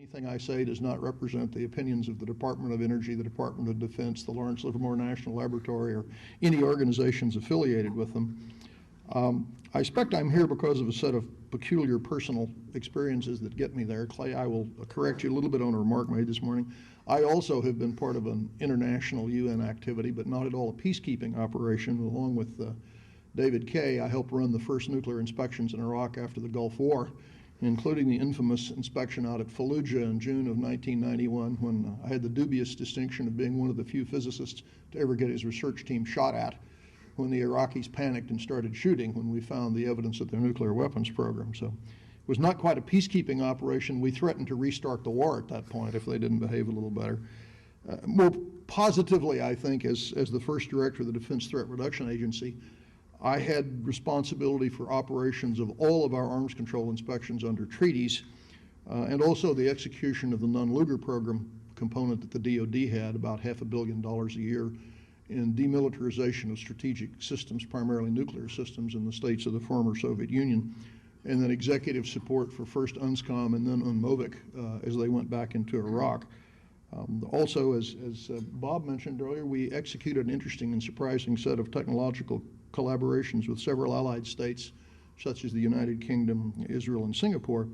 Anything I say does not represent the opinions of the Department of Energy, the Department of Defense, the Lawrence Livermore National Laboratory, or any organizations affiliated with them. I expect I'm here because of a set of peculiar personal experiences that get me there. Clay, I will correct you a little bit on a remark made this morning. I also have been part of an international UN activity, but not at all a peacekeeping operation. Along with David Kay, I helped run the first nuclear inspections in Iraq after the Gulf War, including the infamous inspection out at Fallujah in June of 1991, when I had the dubious distinction of being one of the few physicists to ever get his research team shot at when the Iraqis panicked and started shooting when we found the evidence of their nuclear weapons program. So it was not quite a peacekeeping operation. We threatened to restart the war at that point if they didn't behave a little better. More positively, I think, as the first director of the Defense Threat Reduction Agency, I had responsibility for operations of all of our arms control inspections under treaties, and also the execution of the non-Luger program component that the DoD had, about $500 million a year, in demilitarization of strategic systems, primarily nuclear systems, in the states of the former Soviet Union, and then executive support for first UNSCOM and then UNMOVIC as they went back into Iraq. Also, as Bob mentioned earlier, we executed an interesting and surprising set of technological collaborations with several allied states, such as the United Kingdom, Israel, and Singapore.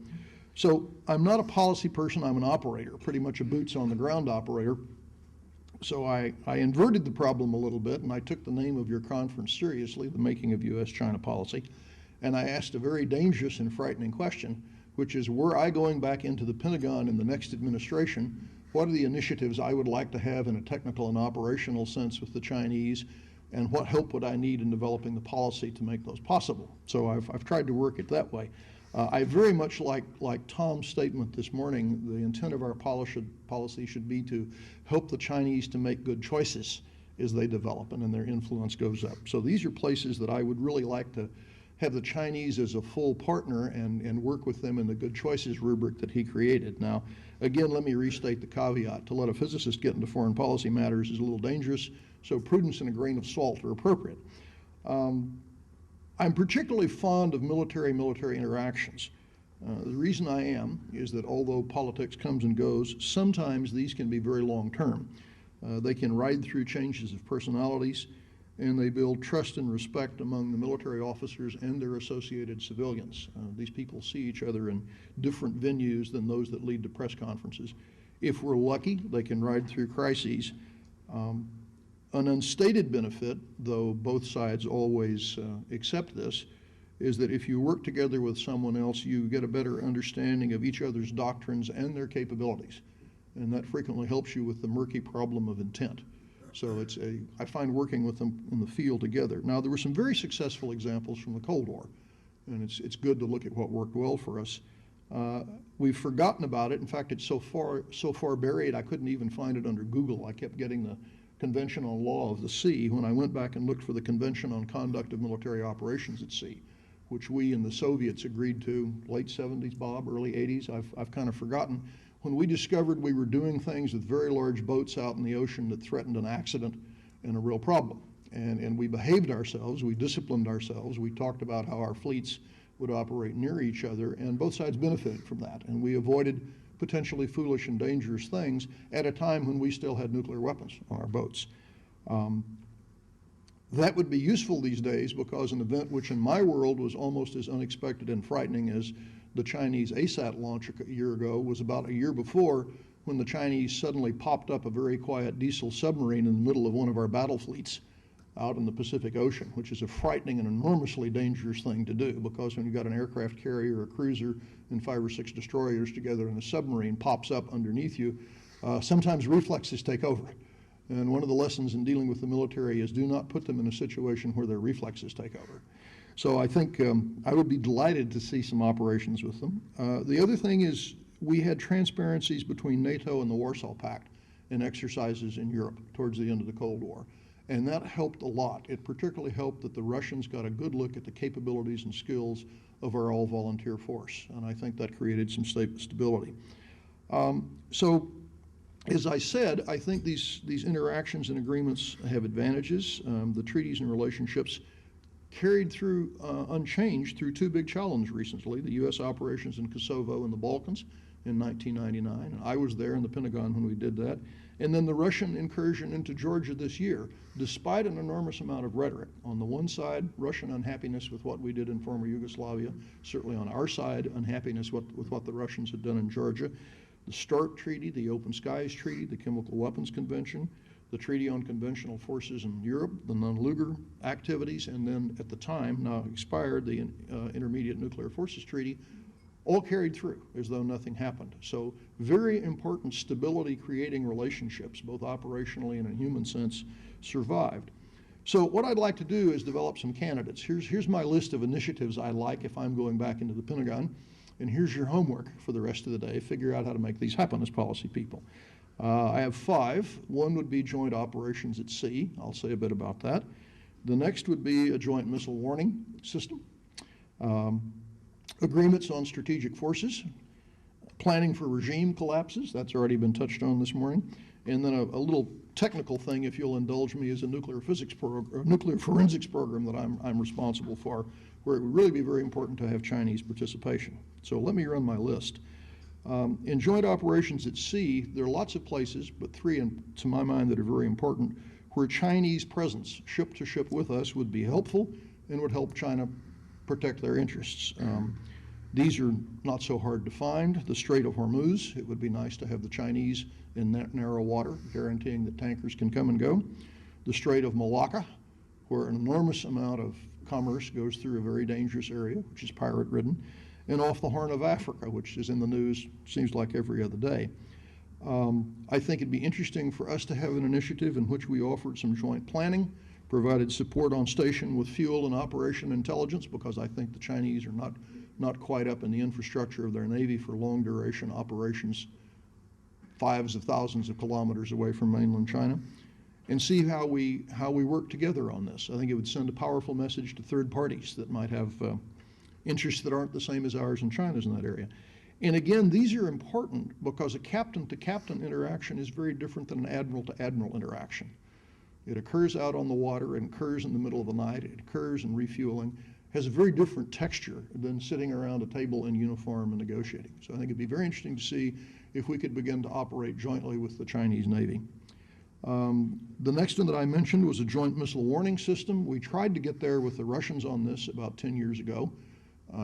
So I'm not a policy person, I'm an operator, pretty much a boots-on-the-ground operator. So I inverted the problem a little bit, and I took the name of your conference seriously, the making of U.S. China policy, and I asked a very dangerous and frightening question, which is, were I going back into the Pentagon in the next administration, what are the initiatives I would like to have in a technical and operational sense with the Chinese, and what help would I need in developing the policy to make those possible? So I've tried to work it that way. I very much like Tom's statement this morning, the intent of our policy should be to help the Chinese to make good choices as they develop and then their influence goes up. So these are places that I would really like to have the Chinese as a full partner and work with them in the good choices rubric that he created. Now, again, let me restate the caveat. To let a physicist get into foreign policy matters is a little dangerous, so prudence and a grain of salt are appropriate. I'm particularly fond of military-military interactions. The reason I am is that although politics comes and goes, sometimes these can be very long-term. They can ride through changes of personalities, and they build trust and respect among the military officers and their associated civilians. These people see each other in different venues than those that lead to press conferences. If we're lucky, they can ride through crises. An unstated benefit, though both sides always accept this, is that if you work together with someone else, you get a better understanding of each other's doctrines and their capabilities. And that frequently helps you with the murky problem of intent. So I find working with them in the field together. Now, there were some very successful examples from the Cold War, and it's good to look at what worked well for us. We've forgotten about it. In fact, it's so far buried, I couldn't even find it under Google. I kept getting the Convention on Law of the Sea when I went back and looked for the Convention on Conduct of Military Operations at Sea, which we and the Soviets agreed to late 70s, Bob, early 80s. I've kind of forgotten. When we discovered we were doing things with very large boats out in the ocean that threatened an accident and a real problem. And we behaved ourselves, we disciplined ourselves, we talked about how our fleets would operate near each other, and both sides benefited from that. And we avoided potentially foolish and dangerous things at a time when we still had nuclear weapons on our boats. That would be useful these days because an event which in my world was almost as unexpected and frightening as the Chinese ASAT launch a year ago was about a year before, when the Chinese suddenly popped up a very quiet diesel submarine in the middle of one of our battle fleets out in the Pacific Ocean, which is a frightening and enormously dangerous thing to do, because when you've got an aircraft carrier, a cruiser, and 5 or 6 destroyers together and a submarine pops up underneath you, sometimes reflexes take over. And one of the lessons in dealing with the military is do not put them in a situation where their reflexes take over. So I think I would be delighted to see some operations with them. The other thing is we had transparencies between NATO and the Warsaw Pact in exercises in Europe towards the end of the Cold War. And that helped a lot. It particularly helped that the Russians got a good look at the capabilities and skills of our all-volunteer force. And I think that created some stability. So as I said, I think these interactions and agreements have advantages. The treaties and relationships carried through unchanged through 2 big challenges recently, the U.S. operations in Kosovo and the Balkans, in 1999. And I was there in the Pentagon when we did that. And then the Russian incursion into Georgia this year, despite an enormous amount of rhetoric. On the one side, Russian unhappiness with what we did in former Yugoslavia, certainly on our side, unhappiness with what the Russians had done in Georgia. The START Treaty, the Open Skies Treaty, the Chemical Weapons Convention, the Treaty on Conventional Forces in Europe, the non-Lugar activities, and then at the time, now expired, the Intermediate Nuclear Forces Treaty, all carried through as though nothing happened. So very important stability creating relationships, both operationally and in a human sense, survived. So what I'd like to do is develop some candidates. Here's my list of initiatives I like if I'm going back into the Pentagon, and here's your homework for the rest of the day. Figure out how to make these happen as policy people. I have 5. One would be joint operations at sea. I'll say a bit about that. The next would be a joint missile warning system. Agreements on strategic forces, planning for regime collapses, that's already been touched on this morning, and then a little technical thing, if you'll indulge me, is a nuclear physics program, nuclear forensics program that I'm responsible for, where it would really be very important to have Chinese participation. So let me run my list. In joint operations at sea, there are lots of places, but 3, to my mind, that are very important, where Chinese presence, ship to ship with us, would be helpful and would help China protect their interests. These are not so hard to find. The Strait of Hormuz, it would be nice to have the Chinese in that narrow water, guaranteeing that tankers can come and go. The Strait of Malacca, where an enormous amount of commerce goes through a very dangerous area, which is pirate-ridden, and off the Horn of Africa, which is in the news, seems like every other day. I think it'd be interesting for us to have an initiative in which we offered some joint planning, provided support on station with fuel and operation intelligence, because I think the Chinese are not quite up in the infrastructure of their Navy for long duration operations, 5s of thousands of kilometers away from mainland China, and see how we work together on this. I think it would send a powerful message to third parties that might have interests that aren't the same as ours and China's in that area. And again, these are important because a captain-to-captain interaction is very different than an admiral-to-admiral interaction. It occurs out on the water, it occurs in the middle of the night, it occurs in refueling, has a very different texture than sitting around a table in uniform and negotiating. So I think it'd be very interesting to see if we could begin to operate jointly with the Chinese Navy. The next one that I mentioned was a joint missile warning system. We tried to get there with the Russians on this about 10 years ago.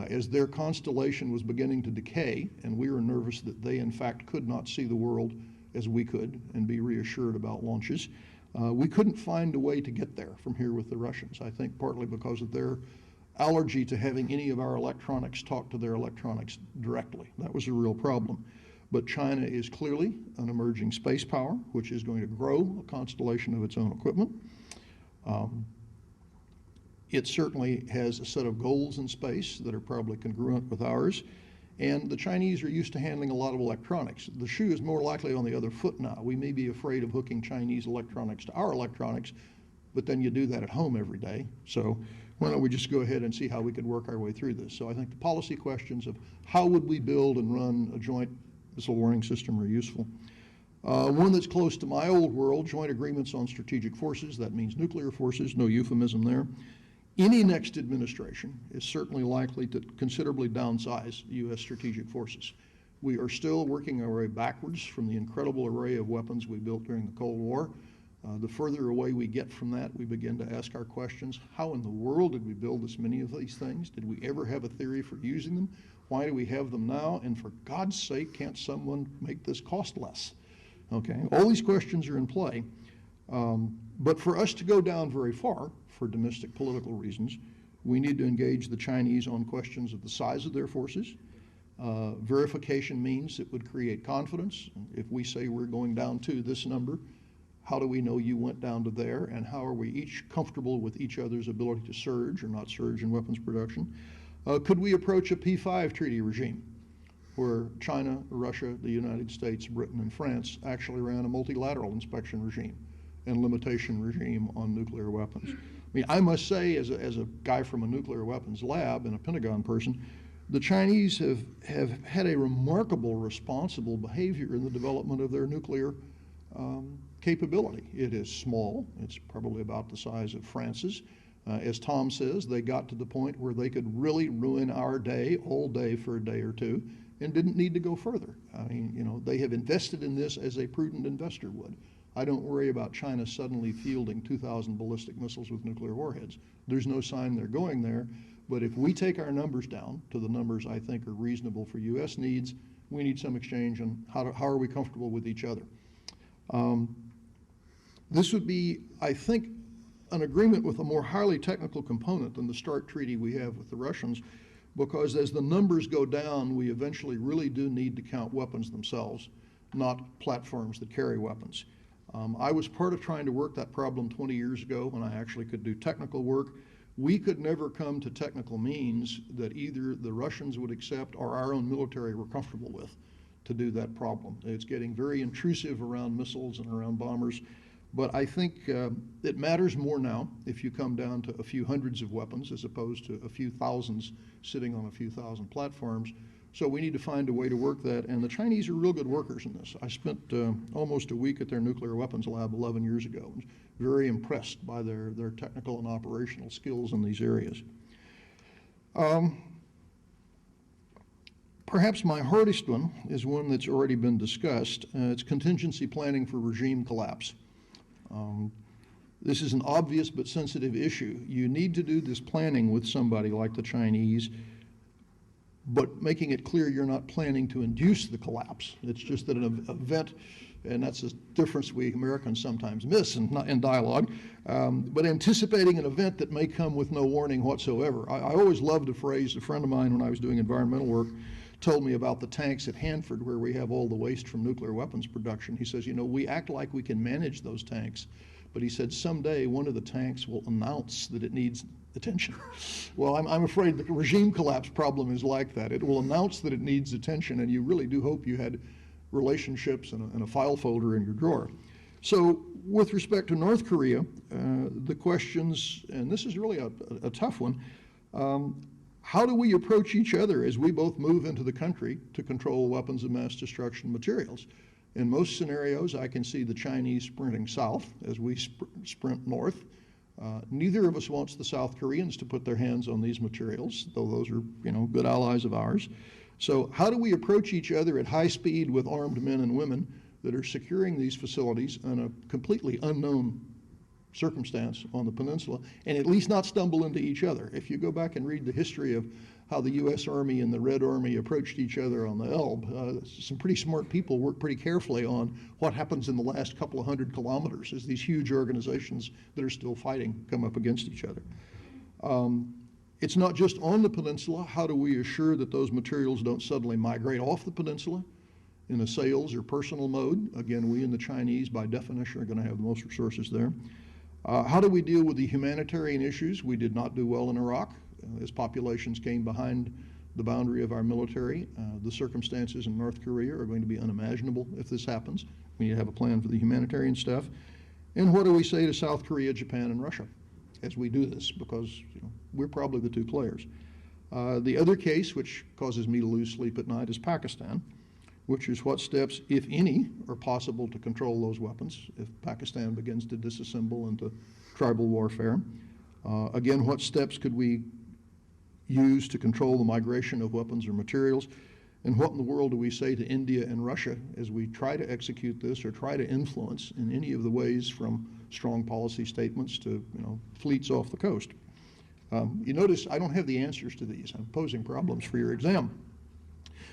As their constellation was beginning to decay, and we were nervous that they in fact could not see the world as we could and be reassured about launches, we couldn't find a way to get there from here with the Russians. I think partly because of their allergy to having any of our electronics talk to their electronics directly. That was a real problem. But China is clearly an emerging space power, which is going to grow a constellation of its own equipment. It certainly has a set of goals in space that are probably congruent with ours. And the Chinese are used to handling a lot of electronics. The shoe is more likely on the other foot now. We may be afraid of hooking Chinese electronics to our electronics, but then you do that at home every day. So why don't we just go ahead and see how we could work our way through this? So I think the policy questions of how would we build and run a joint missile warning system are useful. One that's close to my old world, joint agreements on strategic forces. That means nuclear forces, no euphemism there. Any next administration is certainly likely to considerably downsize U.S. strategic forces. We are still working our way backwards from the incredible array of weapons we built during the Cold War. The further away we get from that, we begin to ask our questions. How in the world did we build this many of these things? Did we ever have a theory for using them? Why do we have them now? And for God's sake, can't someone make this cost less? Okay, all these questions are in play. But for us to go down very far, for domestic political reasons, we need to engage the Chinese on questions of the size of their forces. Verification means it would create confidence. If we say we're going down to this number, how do we know you went down to there, and how are we each comfortable with each other's ability to surge or not surge in weapons production? Could we approach a P5 treaty regime where China, Russia, the United States, Britain, and France actually ran a multilateral inspection regime and limitation regime on nuclear weapons? I mean, I must say, as a guy from a nuclear weapons lab and a Pentagon person, the Chinese have had a remarkable responsible behavior in the development of their nuclear capability. It is small. It's probably about the size of France's. As Tom says, they got to the point where they could really ruin our day, all day for a day or two, and didn't need to go further. I mean, you know, they have invested in this as a prudent investor would. I don't worry about China suddenly fielding 2,000 ballistic missiles with nuclear warheads. There's no sign they're going there. But if we take our numbers down to the numbers I think are reasonable for U.S. needs, we need some exchange on how are we comfortable with each other. This would be, I think, an agreement with a more highly technical component than the START treaty we have with the Russians, because as the numbers go down, we eventually really do need to count weapons themselves, not platforms that carry weapons. I was part of trying to work that problem 20 years ago when I actually could do technical work. We could never come to technical means that either the Russians would accept or our own military were comfortable with to do that problem. It's getting very intrusive around missiles and around bombers. But I think it matters more now if you come down to a few hundreds of weapons as opposed to a few thousands sitting on a few thousand platforms. So we need to find a way to work that, and the Chinese are real good workers in this. I spent almost a week at their nuclear weapons lab 11 years ago. I was very impressed by their technical and operational skills in these areas. Perhaps my hardest one is one that's already been discussed. It's contingency planning for regime collapse. This is an obvious but sensitive issue. You need to do this planning with somebody like the Chinese, but making it clear you're not planning to induce the collapse. It's just that an event, and that's a difference we Americans sometimes miss in dialogue, but anticipating an event that may come with no warning whatsoever. I always loved a phrase a friend of mine when I was doing environmental work told me about the tanks at Hanford where we have all the waste from nuclear weapons production. He says, you know, we act like we can manage those tanks, but he said someday one of the tanks will announce that it needs attention. Well, I'm afraid the regime collapse problem is like that. It will announce that it needs attention, and you really do hope you had relationships and a file folder in your drawer. So with respect to North Korea, the questions, and this is really a tough one, how do we approach each other as we both move into the country to control weapons of mass destruction materials? In most scenarios, I can see the Chinese sprinting south as we sprint north. Neither of us wants the South Koreans to put their hands on these materials, though those are, you know, good allies of ours. So how do we approach each other at high speed with armed men and women that are securing these facilities in a completely unknown circumstance on the peninsula, and at least not stumble into each other? If you go back and read the history of how the U.S. Army and the Red Army approached each other on the Elbe, some pretty smart people work pretty carefully on what happens in the last couple of 100 kilometers as these huge organizations that are still fighting come up against each other. It's not just on the peninsula. How do we assure that those materials don't suddenly migrate off the peninsula in a sales or personal mode? Again, we and the Chinese, by definition, are going to have the most resources there. How do we deal with the humanitarian issues? We did not do well in Iraq as populations came behind the boundary of our military. The circumstances in North Korea are going to be unimaginable if this happens. We need to have a plan for the humanitarian stuff. And what do we say to South Korea, Japan, and Russia as we do this? Because, you know, we're probably the two players. The other case, which causes me to lose sleep at night, is Pakistan, which is what steps, if any, are possible to control those weapons if Pakistan begins to disassemble into tribal warfare. Again, what steps could we use to control the migration of weapons or materials? And what in the world do we say to India and Russia as we try to execute this or try to influence in any of the ways from strong policy statements to, you know, fleets off the coast? You notice I don't have the answers to these. I'm posing problems for your exam.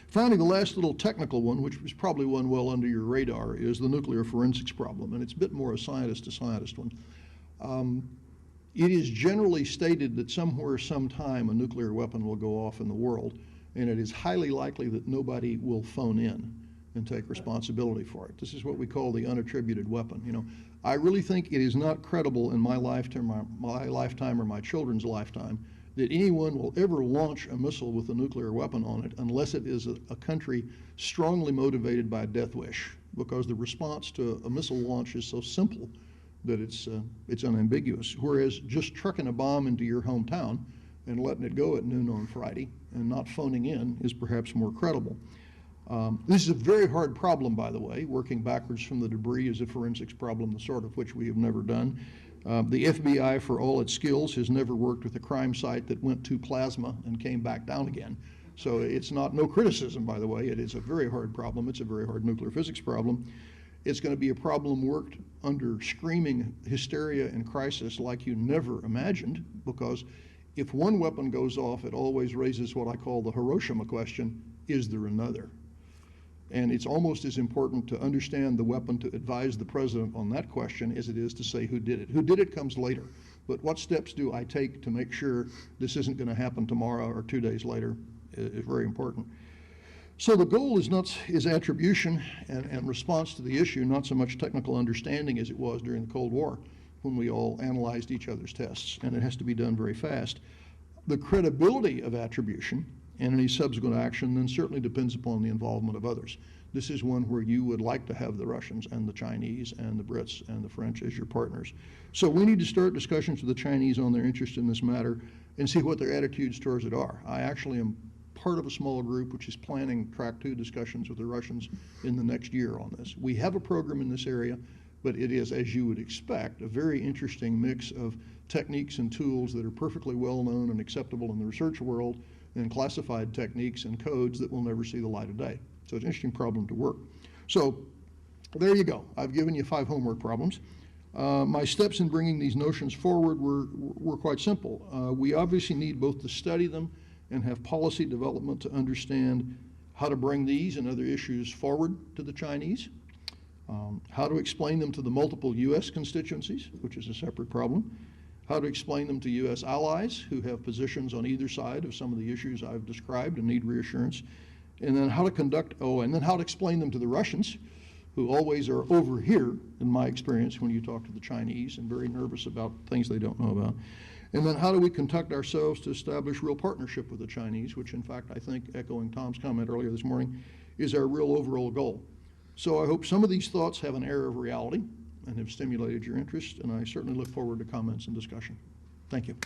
Finally, the last little technical one, which was probably one well under your radar, is the nuclear forensics problem, and it's a bit more a scientist-to-scientist one. It is generally stated that somewhere, sometime, a nuclear weapon will go off in the world, and it is highly likely that nobody will phone in and take responsibility for it. This is what we call the unattributed weapon. You know, I really think it is not credible in my lifetime or my children's lifetime that anyone will ever launch a missile with a nuclear weapon on it unless it is a country strongly motivated by a death wish, because the response to a missile launch is so simple that it's unambiguous. Whereas just trucking a bomb into your hometown and letting it go at noon on Friday and not phoning in is perhaps more credible. This is a very hard problem, by the way. Working backwards from the debris is a forensics problem, the sort of which we have never done. The FBI, for all its skills, has never worked with a crime site that went to plasma and came back down again. So it's not, no criticism, by the way. It is a very hard problem. It's a very hard nuclear physics problem. It's going to be a problem worked under screaming hysteria and crisis like you never imagined, because if one weapon goes off, it always raises what I call the Hiroshima question: is there another? And it's almost as important to understand the weapon to advise the president on that question as it is to say who did it. Who did it comes later. But what steps do I take to make sure this isn't going to happen tomorrow or 2 days later is very important. So the goal is attribution and response to the issue, not so much technical understanding as it was during the Cold War when we all analyzed each other's tests, and it has to be done very fast. The credibility of attribution and any subsequent action then certainly depends upon the involvement of others. This is one where you would like to have the Russians and the Chinese and the Brits and the French as your partners. So we need to start discussions with the Chinese on their interest in this matter and see what their attitudes towards it are. I actually am part of a small group which is planning track 2 discussions with the Russians in the next year on this. We have a program in this area, but it is, as you would expect, a very interesting mix of techniques and tools that are perfectly well known and acceptable in the research world, and classified techniques and codes that will never see the light of day. So it's an interesting problem to work. So there you go. I've given you 5 homework problems. My steps in bringing these notions forward were quite simple. We obviously need both to study them and have policy development to understand how to bring these and other issues forward to the Chinese, how to explain them to the multiple U.S. constituencies, which is a separate problem, how to explain them to U.S. allies who have positions on either side of some of the issues I've described and need reassurance, and then how to explain them to the Russians, who always are over here, in my experience, when you talk to the Chinese and very nervous about things they don't know about. And then how do we conduct ourselves to establish real partnership with the Chinese, which in fact I think, echoing Tom's comment earlier this morning, is our real overall goal. So I hope some of these thoughts have an air of reality and have stimulated your interest, and I certainly look forward to comments and discussion. Thank you.